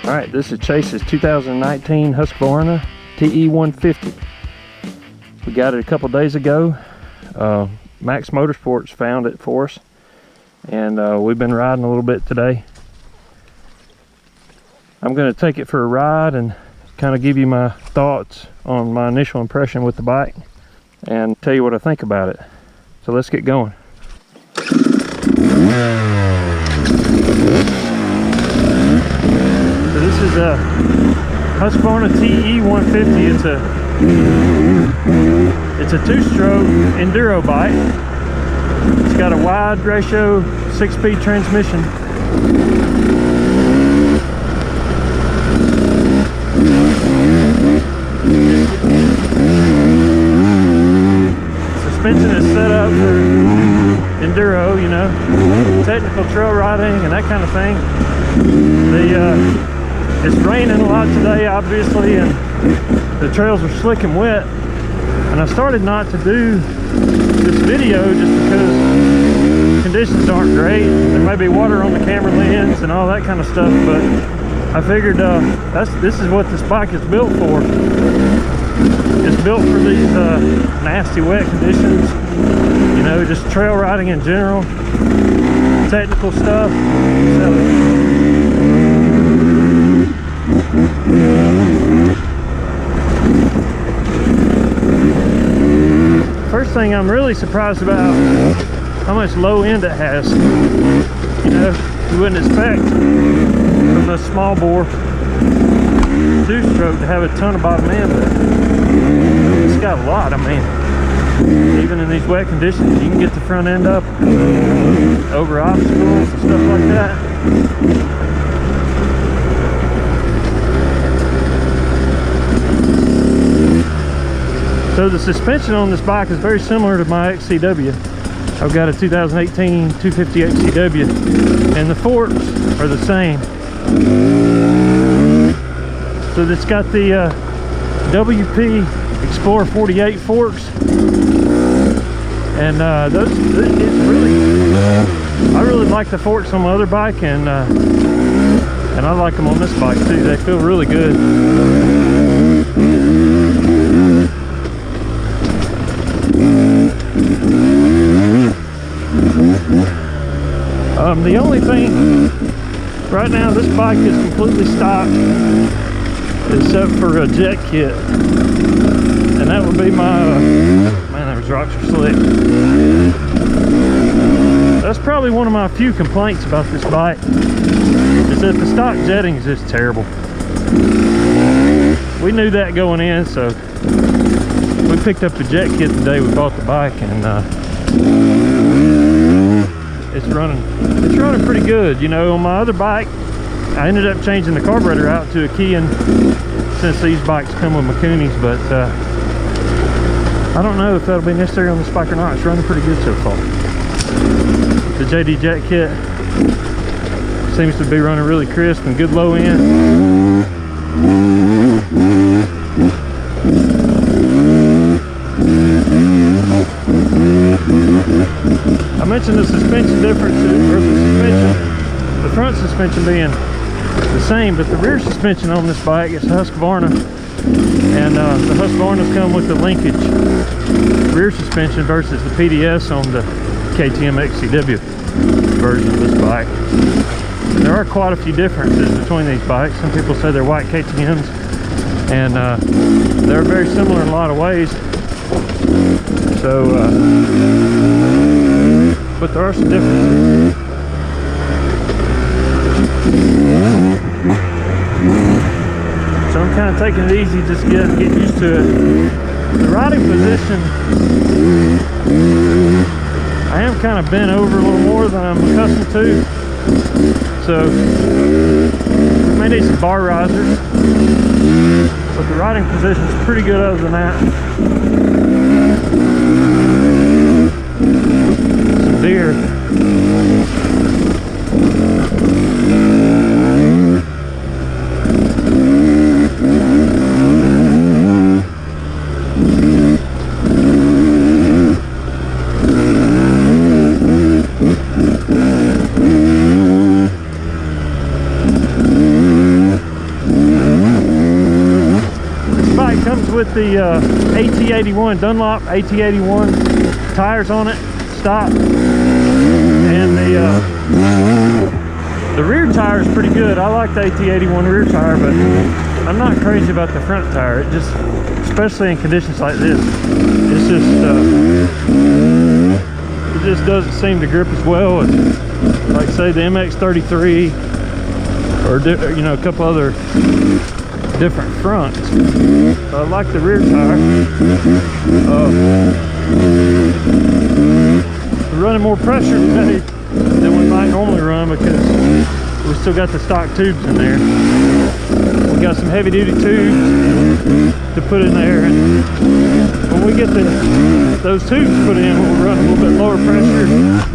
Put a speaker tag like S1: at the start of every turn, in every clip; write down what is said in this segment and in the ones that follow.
S1: Alright, this is Chase's 2019 Husqvarna TE-150. We got it a couple days ago. Max Motorsports found it for us, and we've been riding a little bit today. I'm going to take it for a ride and kind of give you my thoughts on my initial impression with the bike and tell you what I think about it. So let's get going. So this is a Husqvarna TE-150. It's a two-stroke enduro bike. It's got a wide ratio 6-speed transmission. Suspension is set up for enduro, you know, technical trail riding and that kind of thing. It's raining a lot today, obviously, and the trails are slick and wet. And I started not to do this video just because conditions aren't great. There may be water on the camera lens and all that kind of stuff, but I figured this is what this bike is built for. It's built for these nasty wet conditions, you know, just trail riding in general, technical stuff. First thing I'm really surprised about how much low end it has. You know, you wouldn't expect from a small bore two-stroke to have a ton of bottom end, but it's got a lot. I mean, even in these wet conditions, you can get the front end up over obstacles and stuff like that. So the suspension on this bike is very similar to my XCW. I've got a 2018 250 XCW, and the forks are the same. So it's got the WP Explorer 48 forks, and I really like the forks on my other bike, and I like them on this bike too. They feel really good. The only thing right now, this bike is completely stock except for a jet kit, and that would be my man, those rocks are slick. That's probably one of my few complaints about this bike, is that the stock jetting is just terrible. We knew that going in, so we picked up the jet kit the day we bought the bike, and it's running pretty good. You know, on my other bike, I ended up changing the carburetor out to a Kean, since these bikes come with Makunis, but I don't know if that'll be necessary on this bike or not. It's running pretty good so far. The JD jet kit seems to be running really crisp and good low end. I mentioned the suspension differences, or the front suspension being the same, but the rear suspension on this bike is Husqvarna, and the Husqvarnas come with the linkage rear suspension versus the PDS on the KTM XCW version of this bike. And there are quite a few differences between these bikes. Some people say they're white KTMs, and they're very similar in a lot of ways. So, but there are some differences. So I'm kind of taking it easy, just get used to it. The riding position, I am kind of bent over a little more than I'm accustomed to. So we may need some bar risers, but the riding position is pretty good other than that. Some deer. the AT-81 Dunlop AT-81 tires on it, stock, and the rear tire is pretty good. I like the AT-81 rear tire, but I'm not crazy about the front tire. It just, especially in conditions like this, it's just it just doesn't seem to grip as well as, like, say, the MX-33 or you know, a couple other different fronts. So I like the rear tire. We're running more pressure today than we might normally run because we still got the stock tubes in there. We got some heavy duty tubes to put in there, and when we get those tubes put in, we'll run a little bit lower pressure,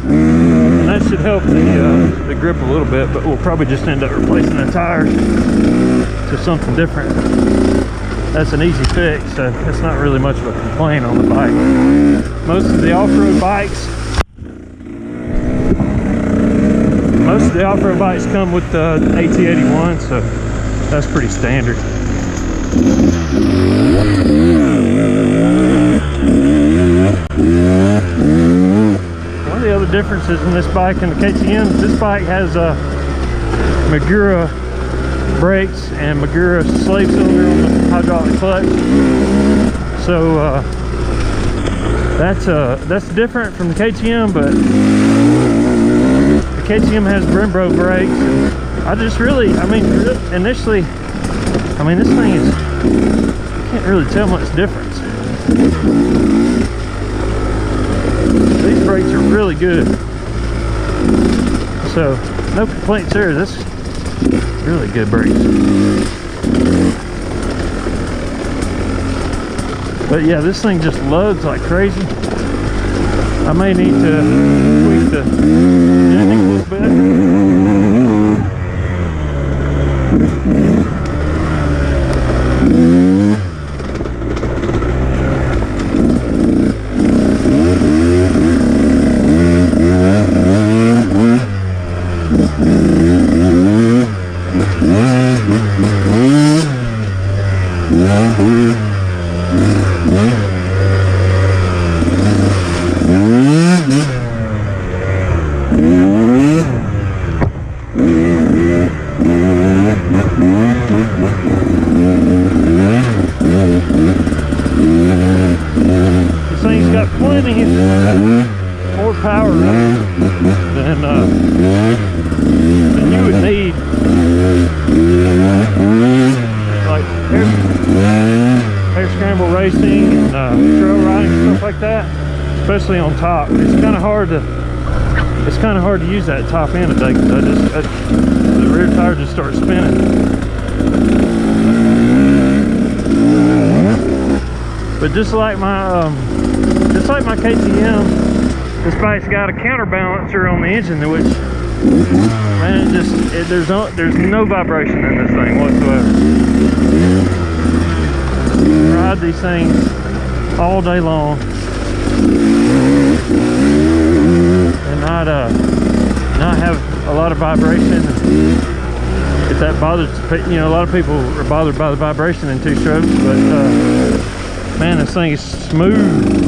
S1: and that should help the grip a little bit, but we'll probably just end up replacing the tires to something different. That's an easy fix, so it's not really much of a complaint on the bike. Most of the off-road bikes come with the AT-81, so that's pretty standard. One of the other differences in this bike and the KTM, this bike has Magura brakes and Magura slave cylinder on the hydraulic clutch. So that's different from the KTM, but the KTM has Brembo brakes, and I just really, I mean, initially, I mean, this thing is, you can't really tell much difference. These brakes are really good, so no complaints there. This is really good brakes. But yeah, this thing just loads like crazy. I may need to tweak the engine a little bit. This thing's got plenty more power than you would need, like air scramble racing and trail riding, stuff like that, especially on top. It's kind of hard to use that top end today because the rear tire just starts spinning. But just like my KTM, this bike's got a counterbalancer on the engine, which, man, there's no vibration in this thing whatsoever. Ride these things all day long and not have a lot of vibration. If that bothers, you know, a lot of people are bothered by the vibration in two strokes, but man, this thing is smooth.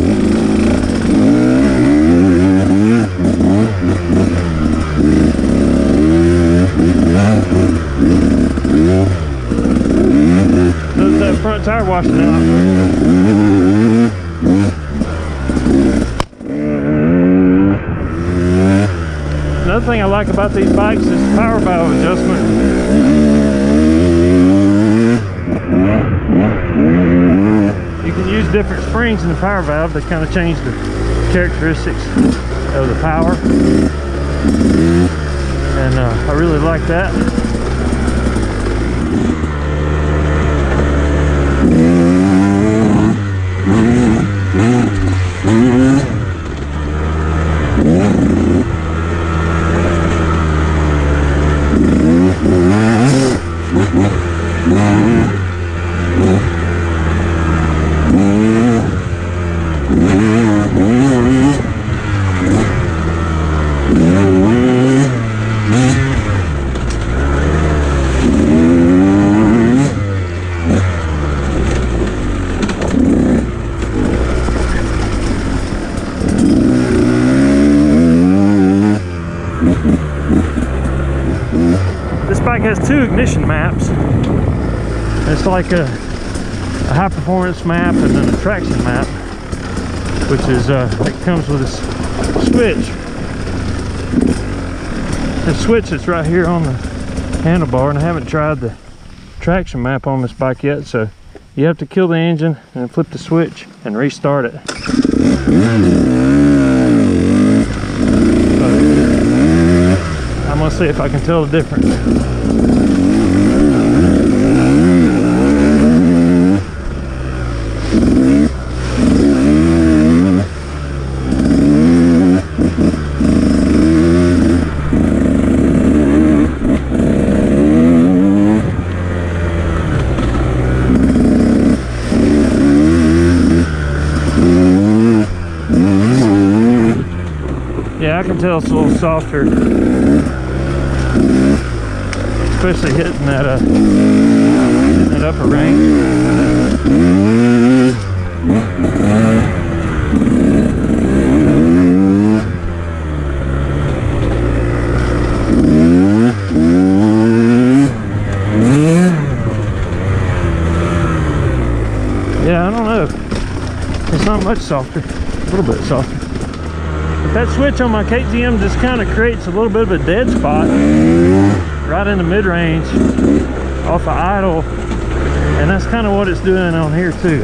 S1: Does that front tire washing out? Another thing I like about these bikes is the power valve adjustment. You can use different springs in the power valve that kind of change the characteristics of the power, and I really like that. bike has two ignition maps. It's like a high performance map and then a traction map, which is it comes with a switch. The switch is right here on the handlebar, and I haven't tried the traction map on this bike yet, so you have to kill the engine and flip the switch and restart it. So, I'm gonna see if I can tell the difference. Yeah, I can tell it's a little softer, especially hitting that upper range. Yeah, I don't know. It's not much softer, a little bit softer. That switch on my KTM just kind of creates a little bit of a dead spot right in the mid-range off of idle, and that's kind of what it's doing on here too.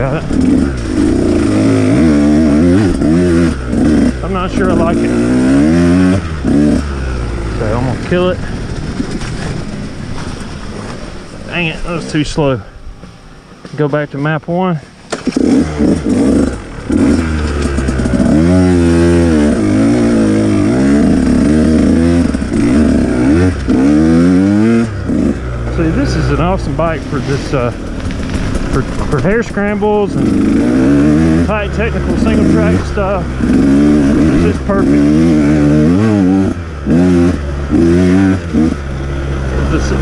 S1: I'm not sure I like it, so I'm gonna kill it. Dang it, that was too slow. Go back to map 1. See, this is an awesome bike for this for hair scrambles and high technical single track stuff. It's just perfect.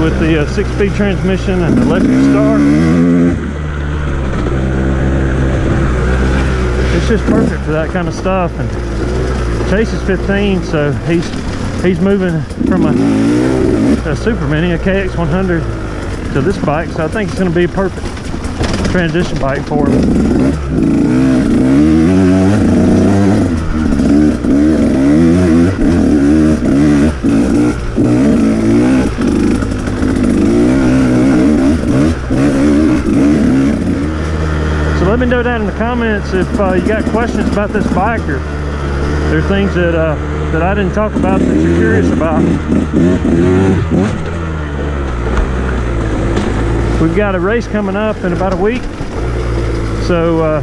S1: With the 6-speed transmission and the electric start, it's just perfect for that kind of stuff. And Chase is 15, so he's moving from a Super Mini, a KX100, to this bike, so I think it's going to be a perfect transition bike for him. So let me know down in the comments if you got questions about this bike, or there are things that I didn't talk about that you're curious about. We've got a race coming up in about a week, so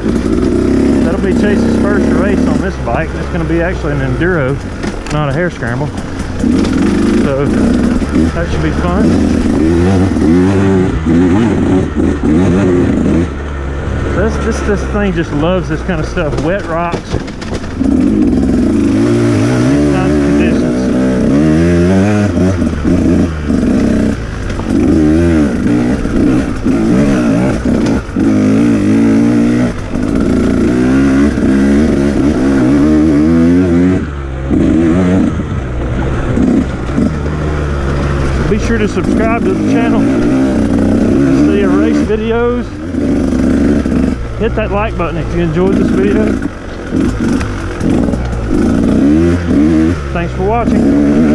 S1: that'll be Chase's first race on this bike. It's going to be actually an enduro, not a hair scramble, so that should be fun. This thing just loves this kind of stuff. Wet rocks, these kinds of conditions. Be sure to subscribe to the channel and see our race videos. Hit that like button if you enjoyed this video. Thanks for watching.